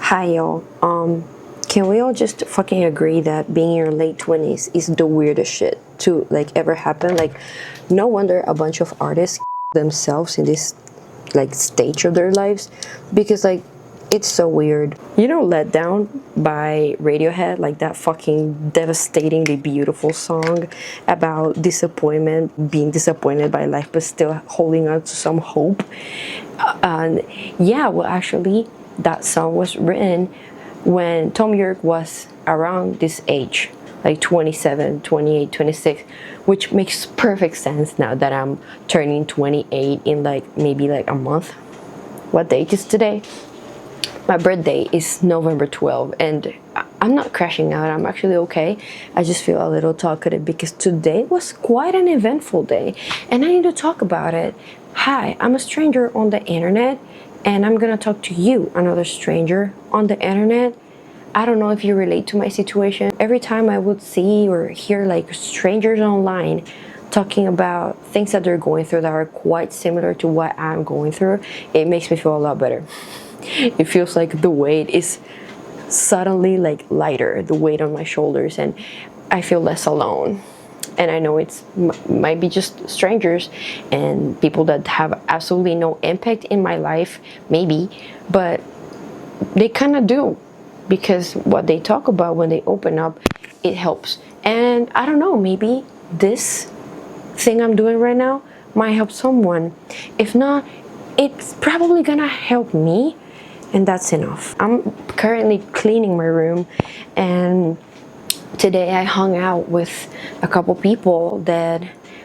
Hi y'all. Can we all just fucking agree that being in your late 20s is the weirdest shit to like ever happen? Like, no wonder a bunch of artists themselves in this like stage of their lives because like it's so weird. You know, Let Down by Radiohead, like that fucking devastatingly beautiful song about disappointment, being disappointed by life, but still holding on to some hope. And yeah, well, actually, that song was written when Tom York was around this age, like 27, 28, 26, which makes perfect sense now that I'm turning 28 in like maybe like a month. What date is today? My birthday is November 12th, and I'm not crashing out. I'm actually okay. I just feel a little talkative because today was quite an eventful day and I need to talk about it. Hi, I'm a stranger on the internet and I'm gonna talk to you, another stranger on the internet. I don't know if you relate to my situation. Every time I would see or hear like strangers online talking about things that they're going through that are quite similar to what I'm going through, it makes me feel a lot better. It feels like the weight is suddenly like lighter, the weight on my shoulders, and I feel less alone. And I know it's might be just strangers and people that have absolutely no impact in my life, maybe, but they kind of do, because what they talk about when they open up, it helps. And I don't know, maybe this thing I'm doing right now might help someone. If not, it's probably gonna help me, and that's enough. I'm currently cleaning my room, and today I hung out with a couple people that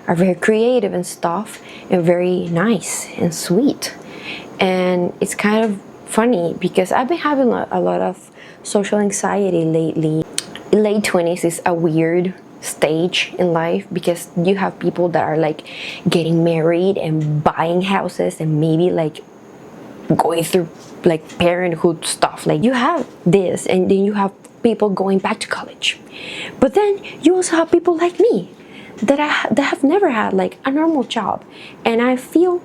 are very creative and stuff and very nice and sweet. And it's kind of funny because I've been having a lot of social anxiety lately. Late 20s is a weird stage in life because you have people that are like getting married and buying houses and maybe like going through like parenthood stuff. Like you have this, and then you have people going back to college, but then you also have people like me that that have never had like a normal job, and I feel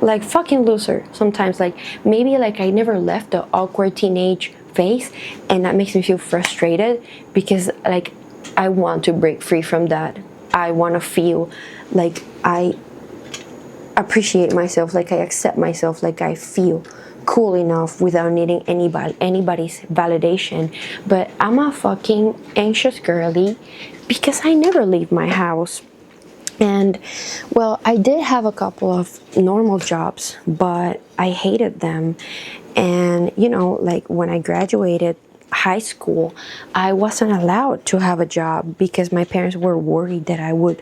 like fucking loser sometimes. Like maybe like I never left the awkward teenage phase, and that makes me feel frustrated because like I want to break free from that. I want to feel like I appreciate myself, like I accept myself, like I feel cool enough without needing anybody's validation. But I'm a fucking anxious girly because I never leave my house. And well, I did have a couple of normal jobs, but I hated them. And you know, like when I graduated high school, I wasn't allowed to have a job because my parents were worried that I would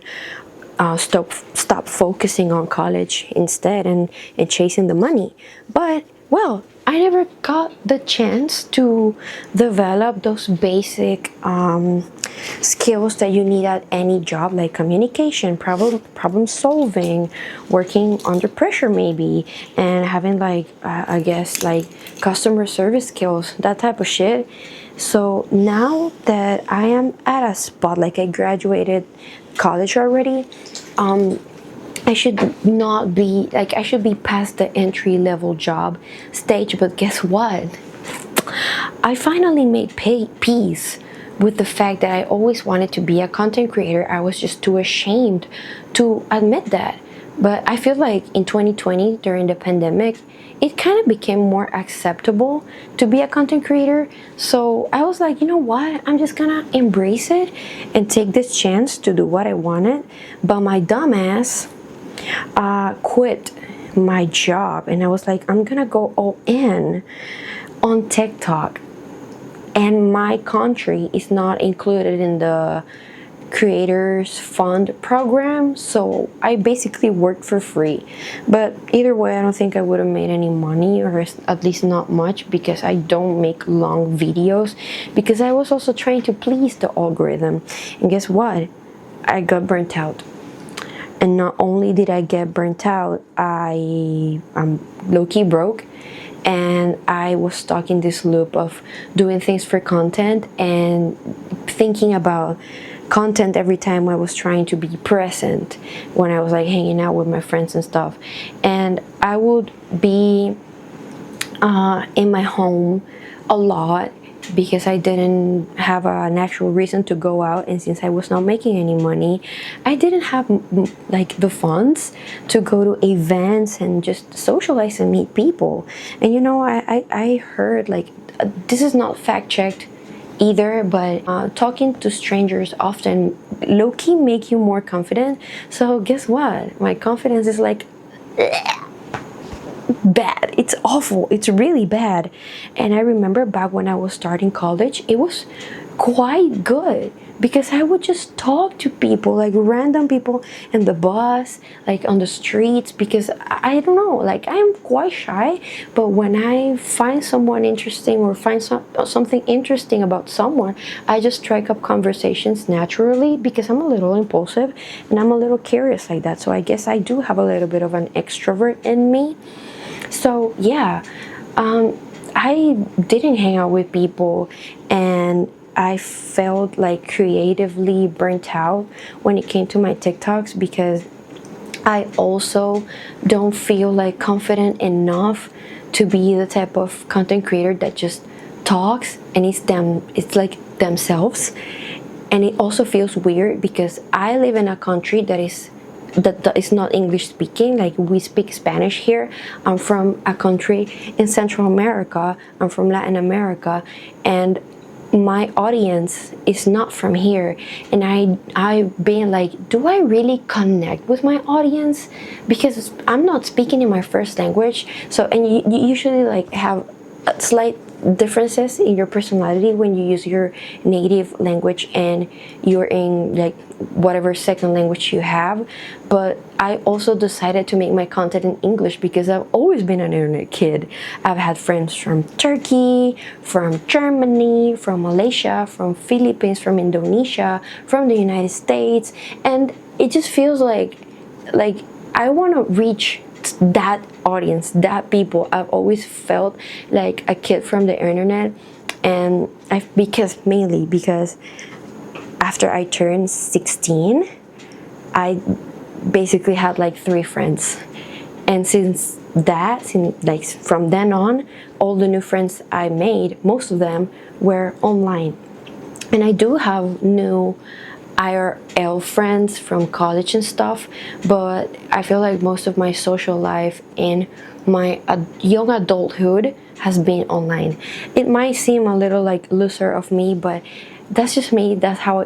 stop focusing on college instead and chasing the money. But well, I never got the chance to develop those basic skills that you need at any job, like communication, problem solving, working under pressure maybe, and having like I guess like customer service skills, that type of shit. So now that I am at a spot, like I graduated college already, I should not be like, I should be past the entry level job stage. But guess what? I finally made peace with the fact that I always wanted to be a content creator. I was just too ashamed to admit that. But I feel like in 2020, during the pandemic, it kind of became more acceptable to be a content creator. So I was like, you know what? I'm just gonna embrace it and take this chance to do what I wanted. But my dumbass quit my job, and I was like, I'm gonna go all in on TikTok. And my country is not included in the creators fund program, so I basically worked for free. But either way, I don't think I would have made any money, or at least not much, because I don't make long videos, because I was also trying to please the algorithm. And guess what? I got burnt out. And not only did I get burnt out, I'm low-key broke, and I was stuck in this loop of doing things for content and thinking about content every time I was trying to be present when I was like hanging out with my friends and stuff. And I would be in my home a lot because I didn't have a natural reason to go out, and since I was not making any money, I didn't have like the funds to go to events and just socialize and meet people. And you know, I heard like this is not fact checked either, but talking to strangers often low-key make you more confident. So guess what, my confidence is like bad. It's awful. It's really bad. And I remember back when I was starting college, it was quite good because I would just talk to people, like random people in the bus, like on the streets, because I don't know, like I'm quite shy, but when I find someone interesting or find something interesting about someone, I just strike up conversations naturally because I'm a little impulsive and I'm a little curious like that. So I guess I do have a little bit of an extrovert in me. So yeah, I didn't hang out with people, and I felt like creatively burnt out when it came to my TikToks because I also don't feel like confident enough to be the type of content creator that just talks and it's like themselves. And it also feels weird because I live in a country that is not English speaking. Like we speak Spanish here. I'm from a country in Central America. I'm from Latin America, and my audience is not from here. And I've been like, do I really connect with my audience? Because I'm not speaking in my first language. So, and you usually like have slight differences in your personality when you use your native language and you're in like whatever second language you have. But I also decided to make my content in English because I've always been an internet kid. I've had friends from Turkey, from Germany, from Malaysia, from Philippines, from Indonesia, from the United States, and it just feels like I want to reach that audience, that people. I've always felt like a kid from the internet, and mainly because after I turned 16, I basically had like 3 friends, and since from then on, all the new friends I made, most of them were online. And I do have new IRL friends from college and stuff, but I feel like most of my social life in my young adulthood has been online. It might seem a little like looser of me, but that's just me. That's how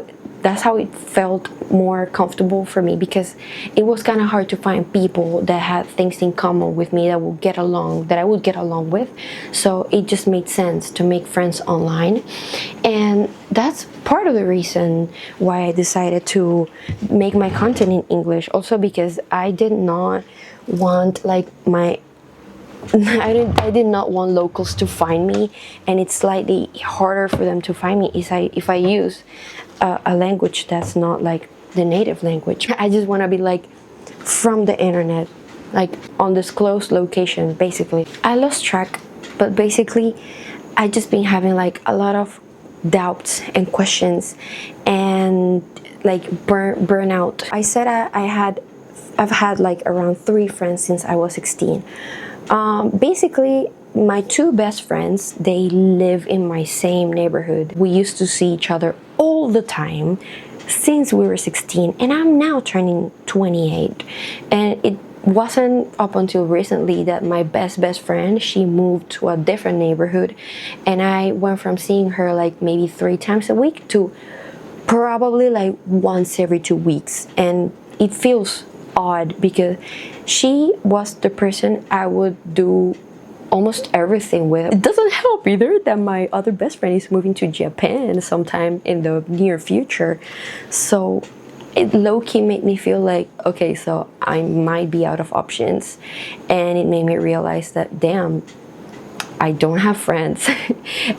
it felt more comfortable for me, because it was kind of hard to find people that had things in common with me that I would get along with. So it just made sense to make friends online, and that's part of the reason why I decided to make my content in English. Also because I did not want like I did not want locals to find me, and it's slightly harder for them to find me if I use a language that's not like the native language. I just want to be like from the internet, like on this close location. Basically, I lost track, but basically I just been having like a lot of doubts and questions and like burnout. I said I've had like around 3 friends since I was 16. Basically, my 2 best friends, they live in my same neighborhood. We used to see each other all the time since we were 16, and I'm now turning 28. And it wasn't up until recently that my best friend, she moved to a different neighborhood, and I went from seeing her like maybe 3 times a week to probably like once every 2 weeks. And it feels odd because she was the person I would do almost everything with. It doesn't help either that my other best friend is moving to Japan sometime in the near future. So it low-key made me feel like, okay, so I might be out of options. And it made me realize that, damn, I don't have friends.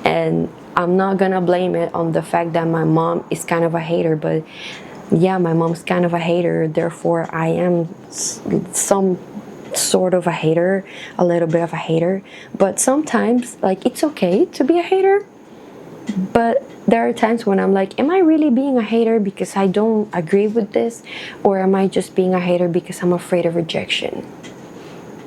And I'm not gonna blame it on the fact that my mom is kind of a hater, but yeah, my mom's kind of a hater, therefore I am some sort of a hater, a little bit of a hater. But sometimes, like, it's okay to be a hater, but there are times when I'm like, am I really being a hater because I don't agree with this, or am I just being a hater because I'm afraid of rejection?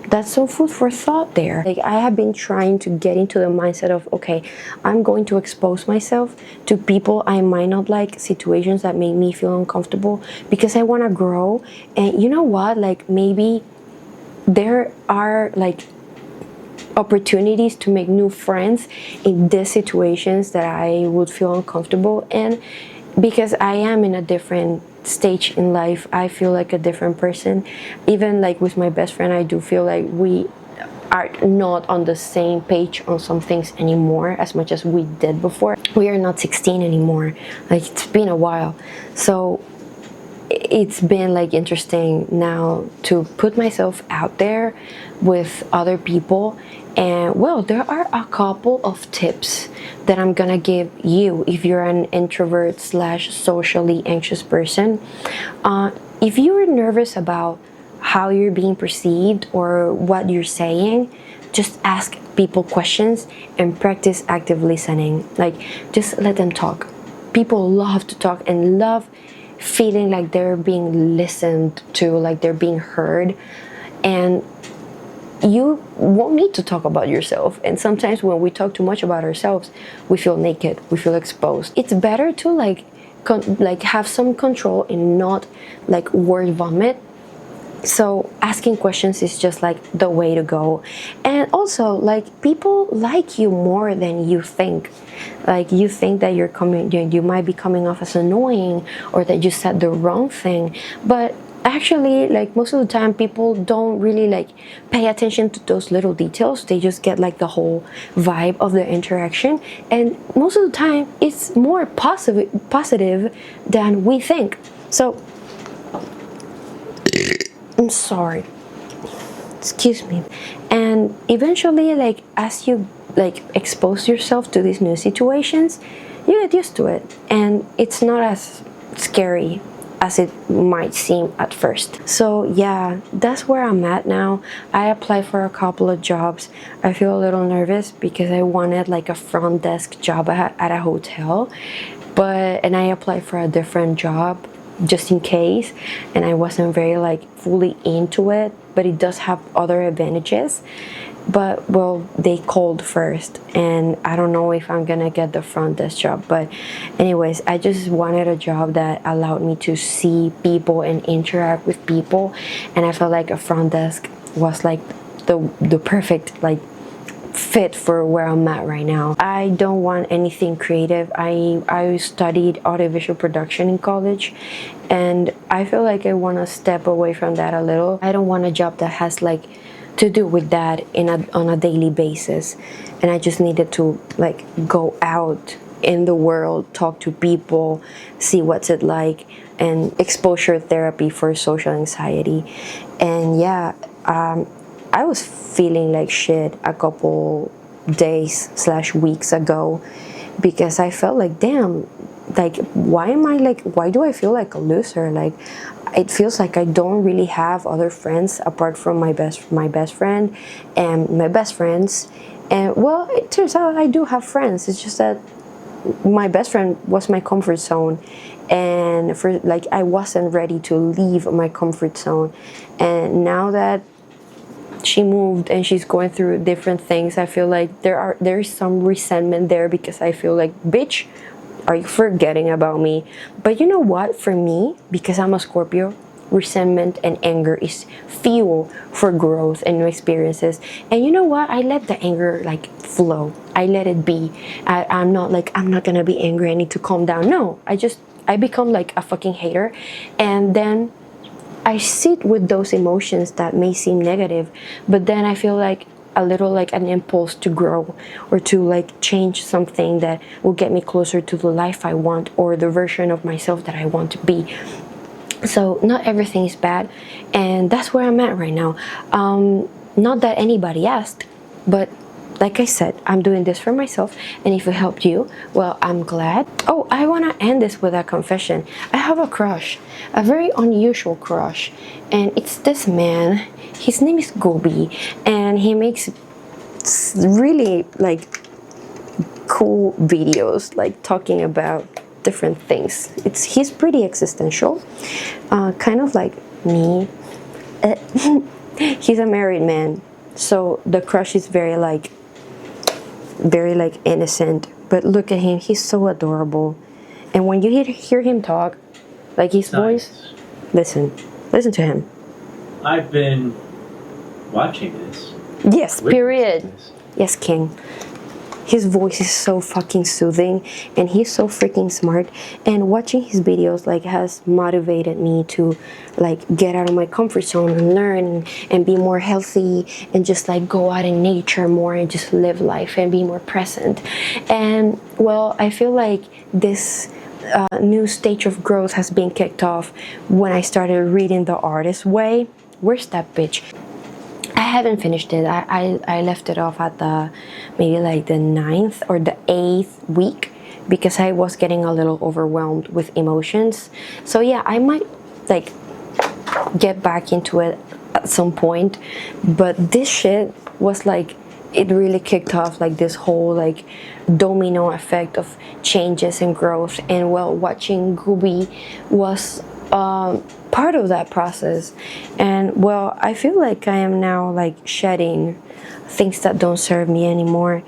that's some food for thought there. Like, I have been trying to get into the mindset of, okay, I'm going to expose myself to people I might not like, situations that make me feel uncomfortable, because I want to grow. And you know what, like, maybe there are like opportunities to make new friends in these situations that I would feel uncomfortable in, because I am in a different stage in life. I feel like a different person. Even like with my best friend, I do feel like we are not on the same page on some things anymore as much as we did before. We are not 16 anymore. Like, it's been a while. So it's been like interesting now to put myself out there with other people. And well, there are a couple of tips that I'm gonna give you if you're an introvert slash socially anxious person. If you're nervous about how you're being perceived or what you're saying, just ask people questions and practice active listening. Like, just let them talk. People love to talk and love feeling like they're being listened to, like they're being heard. And you won't need to talk about yourself. And sometimes when we talk too much about ourselves, we feel naked, we feel exposed. It's better to like have some control and not like word vomit. So asking questions is just like the way to go. And also, like, people like you more than you think. Like, you think that you might be coming off as annoying, or that you said the wrong thing, but actually, like, most of the time people don't really like pay attention to those little details. They just get like the whole vibe of the interaction, and most of the time it's more positive than we think. So I'm sorry, excuse me. And eventually, like, as you like expose yourself to these new situations, you get used to it, and it's not as scary as it might seem at first. So yeah, that's where I'm at now. I applied for a couple of jobs. I feel a little nervous because I wanted like a front desk job at a hotel, and I applied for a different job just in case, and I wasn't very like fully into it, but it does have other advantages. But well, they called first, and I don't know if I'm gonna get the front desk job. But anyways, I just wanted a job that allowed me to see people and interact with people, and I felt like a front desk was like the perfect like fit for where I'm at right now. I don't want anything creative. I studied audiovisual production in college, and I feel like I want to step away from that a little. I don't want a job that has like to do with that on a daily basis, and I just needed to like go out in the world, talk to people, see what's it like, and exposure therapy for social anxiety. And yeah, I was feeling like shit a couple days slash weeks ago, because I felt like, damn, like, why do I feel like a loser? Like, it feels like I don't really have other friends apart from my best friend and my best friends. And well, it turns out I do have friends. It's just that my best friend was my comfort zone, and for like I wasn't ready to leave my comfort zone. And now that she moved and she's going through different things, I feel like there is some resentment there, because I feel like, bitch, are you forgetting about me? But you know what? For me, because I'm a Scorpio, resentment and anger is fuel for growth and new experiences. And you know what? I let the anger like flow. I let it be. I'm not like, I'm not gonna be angry, I need to calm down. No, I become like a fucking hater, and then I sit with those emotions that may seem negative, but then I feel like a little like an impulse to grow, or to like change something that will get me closer to the life I want, or the version of myself that I want to be. So not everything is bad, and that's where I'm at right now. Not that anybody asked, but like I said, I'm doing this for myself, and if it helped you, well, I'm glad. Oh, I want to end this with a confession. I have a crush, a very unusual crush, and it's this man. His name is Gobi, and he makes really like cool videos, like talking about different things. He's pretty existential, kind of like me. He's a married man, so the crush is very like innocent. But look at him, he's so adorable. And when you hear him talk, like his voice, listen to him. I've been watching this. Yes, period. Yes, King. His voice is so fucking soothing, and he's so freaking smart. And watching his videos like has motivated me to like get out of my comfort zone and learn and be more healthy and just like go out in nature more and just live life and be more present. And well, I feel like this new stage of growth has been kicked off when I started reading The Artist Way. Where's that bitch? I haven't finished it. I left it off at the maybe like the 9th or the 8th week because I was getting a little overwhelmed with emotions. So yeah, I might like get back into it at some point. But this shit was like, it really kicked off like this whole like domino effect of changes and growth. And well, watching Gooby was part of that process. And well, I feel like I am now like shedding things that don't serve me anymore,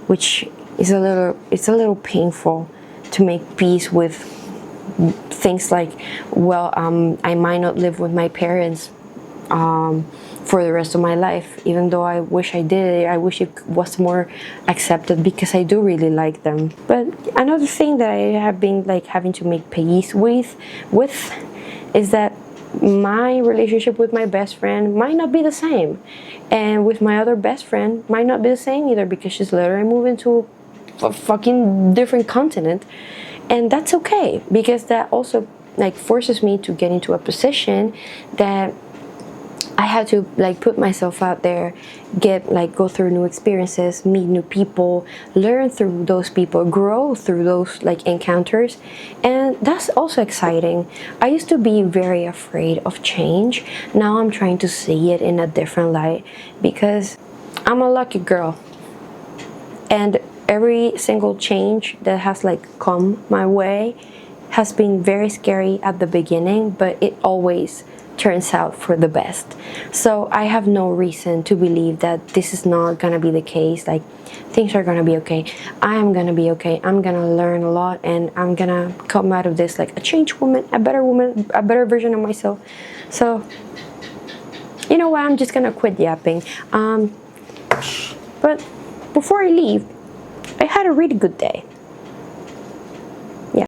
which is a little painful to make peace with things like, well, I might not live with my parents for the rest of my life, even though I wish I did. I wish it was more accepted because I do really like them. But another thing that I have been like having to make peace with is that my relationship with my best friend might not be the same, and with my other best friend might not be the same either, because she's literally moving to a fucking different continent. And that's okay, because that also like forces me to get into a position that I had to like put myself out there, go through new experiences, meet new people, learn through those people, grow through those like encounters. And that's also exciting. I used to be very afraid of change. Now I'm trying to see it in a different light, because I'm a lucky girl. And every single change that has like come my way has been very scary at the beginning, but it always turns out for the best. So I have no reason to believe that this is not gonna be the case. Like, things are gonna be okay. I am gonna be okay. I'm gonna learn a lot, and I'm gonna come out of this like a changed woman, a better version of myself. So you know what, I'm just gonna quit yapping. But before I leave, I had a really good day.